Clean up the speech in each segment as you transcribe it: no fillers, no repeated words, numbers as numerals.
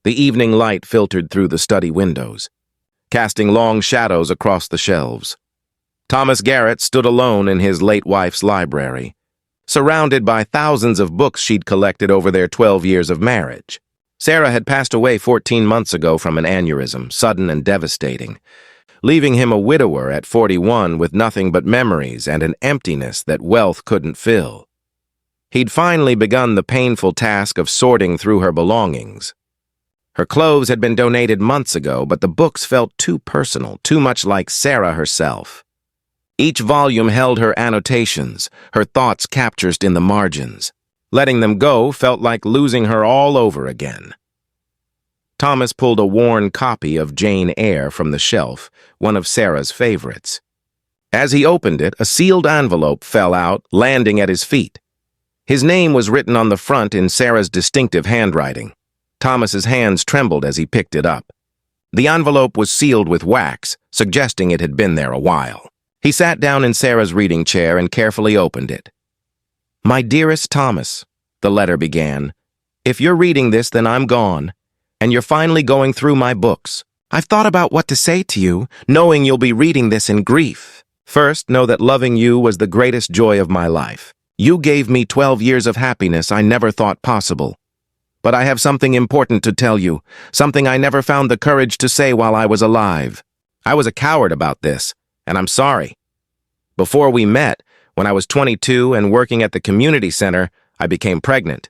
The evening light filtered through the study windows, casting long shadows across the shelves. Thomas Garrett stood alone in his late wife's library, surrounded by thousands of books she'd collected over their 12 years of marriage. Sarah had passed away 14 months ago from an aneurysm, sudden and devastating, leaving him a widower at 41 with nothing but memories and an emptiness that wealth couldn't fill. He'd finally begun the painful task of sorting through her belongings. Her clothes had been donated months ago, but the books felt too personal, too much like Sarah herself. Each volume held her annotations, her thoughts captured in the margins. Letting them go felt like losing her all over again. Thomas pulled a worn copy of Jane Eyre from the shelf, one of Sarah's favorites. As he opened it, a sealed envelope fell out, landing at his feet. His name was written on the front in Sarah's distinctive handwriting. Thomas's hands trembled as he picked it up. The envelope was sealed with wax, suggesting it had been there a while. He sat down in Sarah's reading chair and carefully opened it. "My dearest Thomas," the letter began, "if you're reading this, then I'm gone, and you're finally going through my books. I've thought about what to say to you, knowing you'll be reading this in grief. First, know that loving you was the greatest joy of my life. You gave me 12 years of happiness I never thought possible. But I have something important to tell you, something I never found the courage to say while I was alive. I was a coward about this, and I'm sorry. Before we met, when I was 22 and working at the community center, I became pregnant.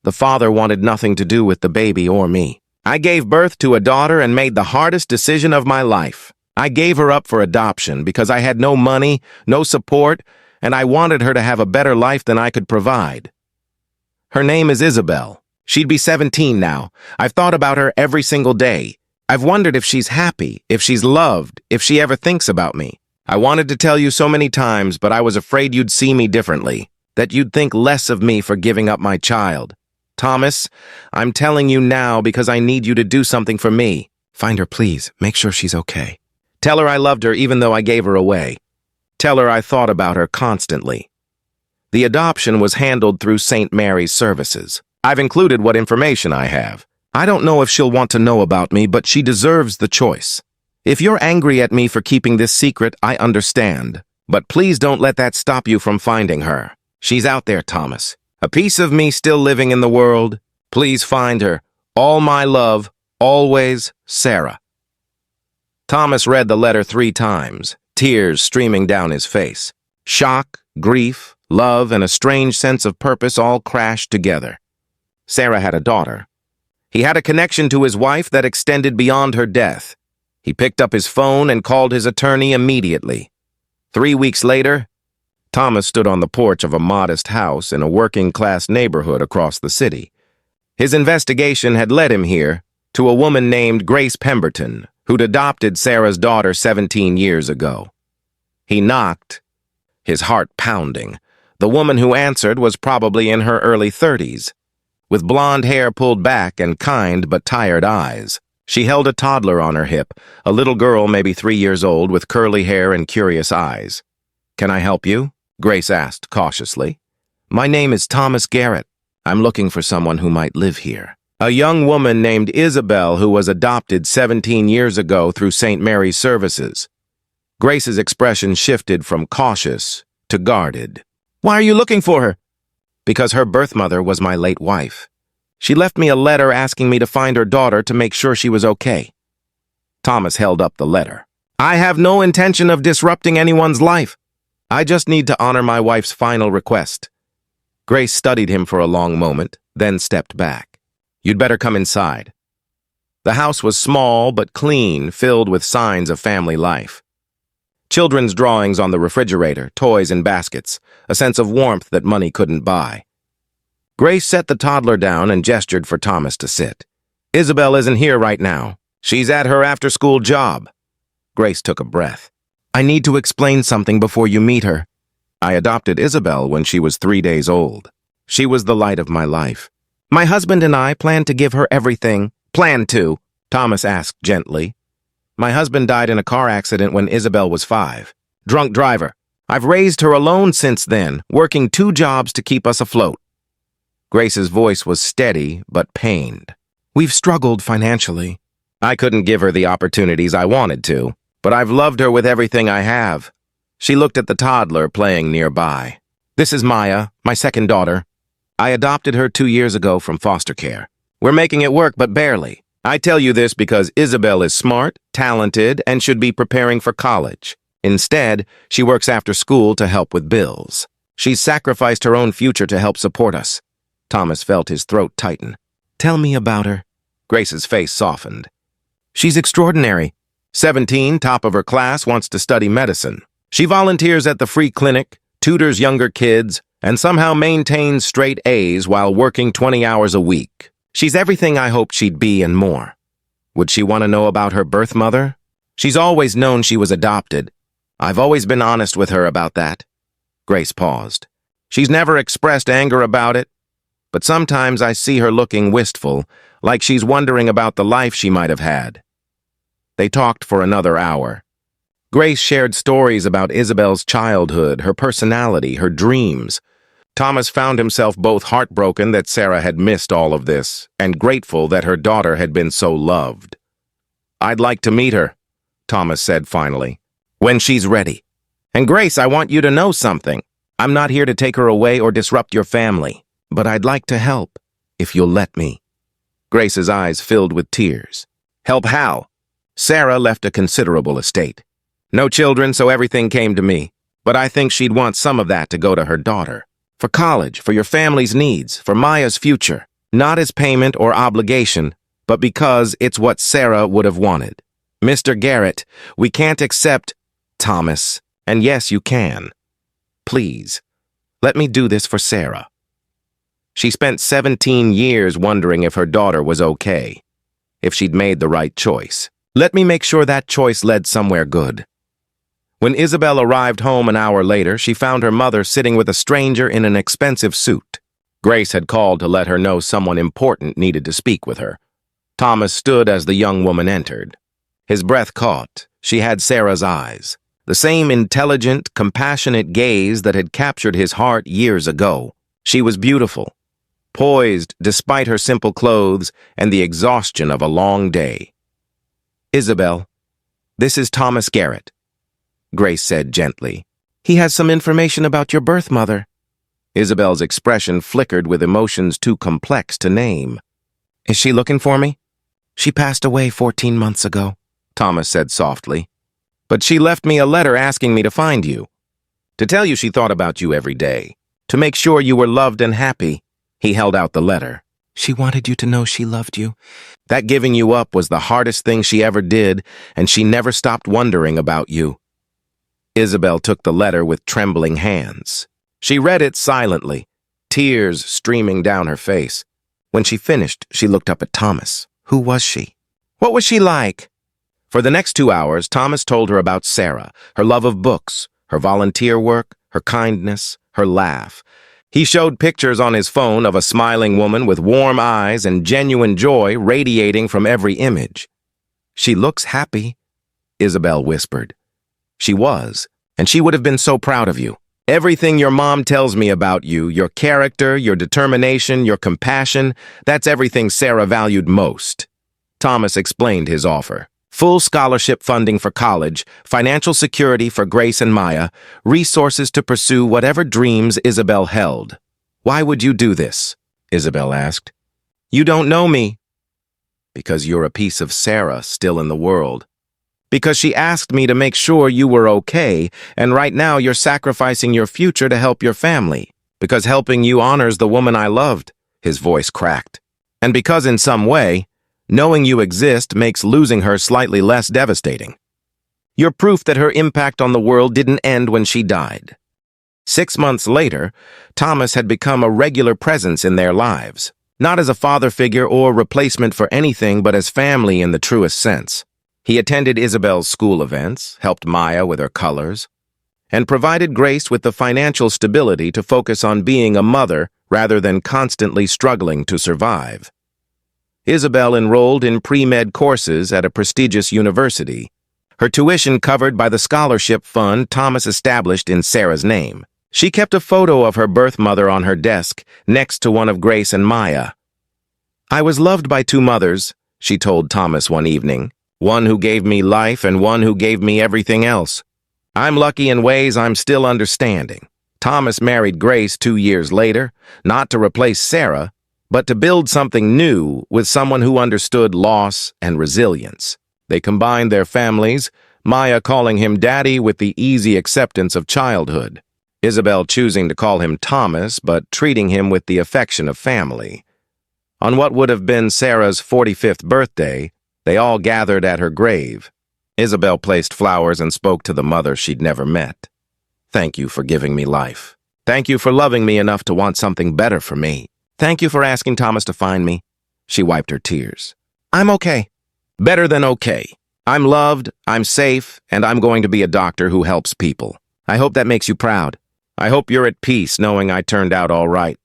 The father wanted nothing to do with the baby or me. I gave birth to a daughter and made the hardest decision of my life. I gave her up for adoption because I had no money, no support, and I wanted her to have a better life than I could provide. Her name is Isabel. She'd be 17 now. I've thought about her every single day. I've wondered if she's happy, if she's loved, if she ever thinks about me. I wanted to tell you so many times, but I was afraid you'd see me differently, that you'd think less of me for giving up my child. Thomas, I'm telling you now because I need you to do something for me. Find her, please. Make sure she's okay. Tell her I loved her even though I gave her away. Tell her I thought about her constantly. The adoption was handled through St. Mary's Services. I've included what information I have. I don't know if she'll want to know about me, but she deserves the choice. If you're angry at me for keeping this secret, I understand. But please don't let that stop you from finding her. She's out there, Thomas. A piece of me still living in the world. Please find her. All my love, always, Sarah. Thomas read the letter 3 times, tears streaming down his face. Shock, grief, love, and a strange sense of purpose all crashed together. Sarah had a daughter. He had a connection to his wife that extended beyond her death. He picked up his phone and called his attorney immediately. 3 weeks later, Thomas stood on the porch of a modest house in a working-class neighborhood across the city. His investigation had led him here to a woman named Grace Pemberton, who'd adopted Sarah's daughter 17 years ago. He knocked, his heart pounding. The woman who answered was probably in her early 30s, with blonde hair pulled back and kind but tired eyes. She held a toddler on her hip, a little girl maybe 3 years old with curly hair and curious eyes. "Can I help you?" Grace asked cautiously. "My name is Thomas Garrett. I'm looking for someone who might live here." A young woman named Isabel who was adopted 17 years ago through St. Mary's Services. Grace's expression shifted from cautious to guarded. "Why are you looking for her?" "Because her birth mother was my late wife. She left me a letter asking me to find her daughter to make sure she was okay." Thomas held up the letter. "I have no intention of disrupting anyone's life. I just need to honor my wife's final request." Grace studied him for a long moment, then stepped back. "You'd better come inside." The house was small but clean, filled with signs of family life. Children's drawings on the refrigerator, toys in baskets, a sense of warmth that money couldn't buy. Grace set the toddler down and gestured for Thomas to sit. "Isabel isn't here right now. She's at her after-school job." Grace took a breath. "I need to explain something before you meet her. I adopted Isabel when she was 3 days old. She was the light of my life. My husband and I planned to give her everything." "Planned to?" Thomas asked gently. "My husband died in a car accident when Isabel was 5. Drunk driver. I've raised her alone since then, working 2 jobs to keep us afloat." Grace's voice was steady but pained. We've struggled financially. I couldn't give her the opportunities I wanted to, but I've loved her with everything I have. She looked at the toddler playing nearby. This is Maya, my second daughter. I adopted her 2 years ago from foster care. We're making it work, but barely. I tell you this because Isabel is smart, talented, and should be preparing for college. Instead, she works after school to help with bills. She's sacrificed her own future to help support us. Thomas felt his throat tighten. Tell me about her. Grace's face softened. She's extraordinary. 17, top of her class, wants to study medicine. She volunteers at the free clinic, tutors younger kids, and somehow maintains straight A's while working 20 hours a week. She's everything I hoped she'd be and more. Would she want to know about her birth mother? She's always known she was adopted. I've always been honest with her about that. Grace paused. She's never expressed anger about it, but sometimes I see her looking wistful, like she's wondering about the life she might have had. They talked for another hour. Grace shared stories about Isabel's childhood, her personality, her dreams. Thomas found himself both heartbroken that Sarah had missed all of this and grateful that her daughter had been so loved. I'd like to meet her, Thomas said finally, when she's ready. And Grace, I want you to know something. I'm not here to take her away or disrupt your family, but I'd like to help, if you'll let me. Grace's eyes filled with tears. Help how? Sarah left a considerable estate. No children, so everything came to me, but I think she'd want some of that to go to her daughter. For college, for your family's needs, for Maya's future. Not as payment or obligation, but because it's what Sarah would have wanted. Mr. Garrett, we can't accept Thomas, and yes, you can. Please, let me do this for Sarah. She spent 17 years wondering if her daughter was okay, if she'd made the right choice. Let me make sure that choice led somewhere good. When Isabel arrived home an hour later, she found her mother sitting with a stranger in an expensive suit. Grace had called to let her know someone important needed to speak with her. Thomas stood as the young woman entered. His breath caught. She had Sarah's eyes, the same intelligent, compassionate gaze that had captured his heart years ago. She was beautiful, poised despite her simple clothes and the exhaustion of a long day. Isabel, this is Thomas Garrett, Grace said gently. He has some information about your birth mother. Isabel's expression flickered with emotions too complex to name. Is she looking for me? She passed away 14 months ago, Thomas said softly. But she left me a letter asking me to find you. To tell you she thought about you every day. To make sure you were loved and happy. He held out the letter. She wanted you to know she loved you. That giving you up was the hardest thing she ever did, and she never stopped wondering about you. Isabel took the letter with trembling hands. She read it silently, tears streaming down her face. When she finished, she looked up at Thomas. Who was she? What was she like? For the next 2 hours, Thomas told her about Sarah, her love of books, her volunteer work, her kindness, her laugh. He showed pictures on his phone of a smiling woman with warm eyes and genuine joy radiating from every image. She looks happy, Isabel whispered. She was, and she would have been so proud of you. Everything your mom tells me about you, your character, your determination, your compassion, that's everything Sarah valued most. Thomas explained his offer. Full scholarship funding for college, financial security for Grace and Maya, resources to pursue whatever dreams Isabel held. Why would you do this? Isabel asked. You don't know me. Because you're a piece of Sarah still in the world. Because she asked me to make sure you were okay, and right now you're sacrificing your future to help your family. Because helping you honors the woman I loved, his voice cracked. And because in some way, knowing you exist makes losing her slightly less devastating. You're proof that her impact on the world didn't end when she died. 6 months later, Thomas had become a regular presence in their lives, not as a father figure or replacement for anything but as family in the truest sense. He attended Isabel's school events, helped Maya with her colors, and provided Grace with the financial stability to focus on being a mother rather than constantly struggling to survive. Isabel enrolled in pre-med courses at a prestigious university, her tuition covered by the scholarship fund Thomas established in Sarah's name. She kept a photo of her birth mother on her desk next to one of Grace and Maya. "I was loved by two mothers," she told Thomas one evening. "One who gave me life and one who gave me everything else. I'm lucky in ways I'm still understanding." Thomas married Grace 2 years later, not to replace Sarah, but to build something new with someone who understood loss and resilience. They combined their families, Maya calling him Daddy with the easy acceptance of childhood, Isabel choosing to call him Thomas but treating him with the affection of family. On what would have been Sarah's 45th birthday, they all gathered at her grave. Isabel placed flowers and spoke to the mother she'd never met. "Thank you for giving me life. Thank you for loving me enough to want something better for me. Thank you for asking Thomas to find me." She wiped her tears. "I'm okay." "Better than okay. I'm loved, I'm safe, and I'm going to be a doctor who helps people. I hope that makes you proud. I hope you're at peace knowing I turned out all right."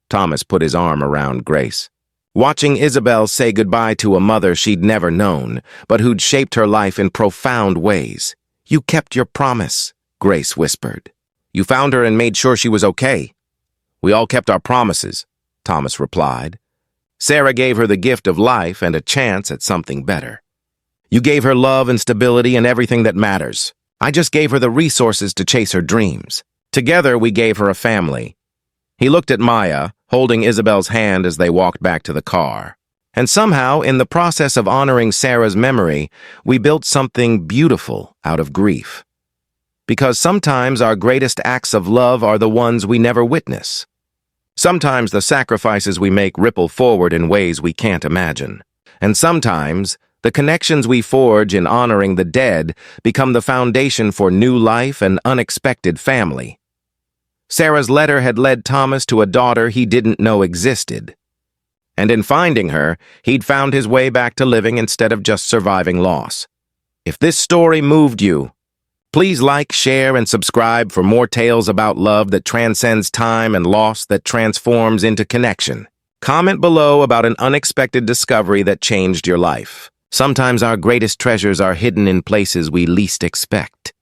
Thomas put his arm around Grace. Watching Isabel say goodbye to a mother she'd never known, but who'd shaped her life in profound ways. "You kept your promise," Grace whispered. "You found her and made sure she was okay." "We all kept our promises," Thomas replied. "Sarah gave her the gift of life and a chance at something better. You gave her love and stability and everything that matters. I just gave her the resources to chase her dreams. Together, we gave her a family." He looked at Maya, holding Isabel's hand as they walked back to the car. "And somehow, in the process of honoring Sarah's memory, we built something beautiful out of grief. Because sometimes our greatest acts of love are the ones we never witness. Sometimes the sacrifices we make ripple forward in ways we can't imagine. And sometimes the connections we forge in honoring the dead become the foundation for new life and unexpected family." Sarah's letter had led Thomas to a daughter he didn't know existed. And in finding her, he'd found his way back to living instead of just surviving loss. If this story moved you, please like, share, and subscribe for more tales about love that transcends time and loss that transforms into connection. Comment below about an unexpected discovery that changed your life. Sometimes our greatest treasures are hidden in places we least expect.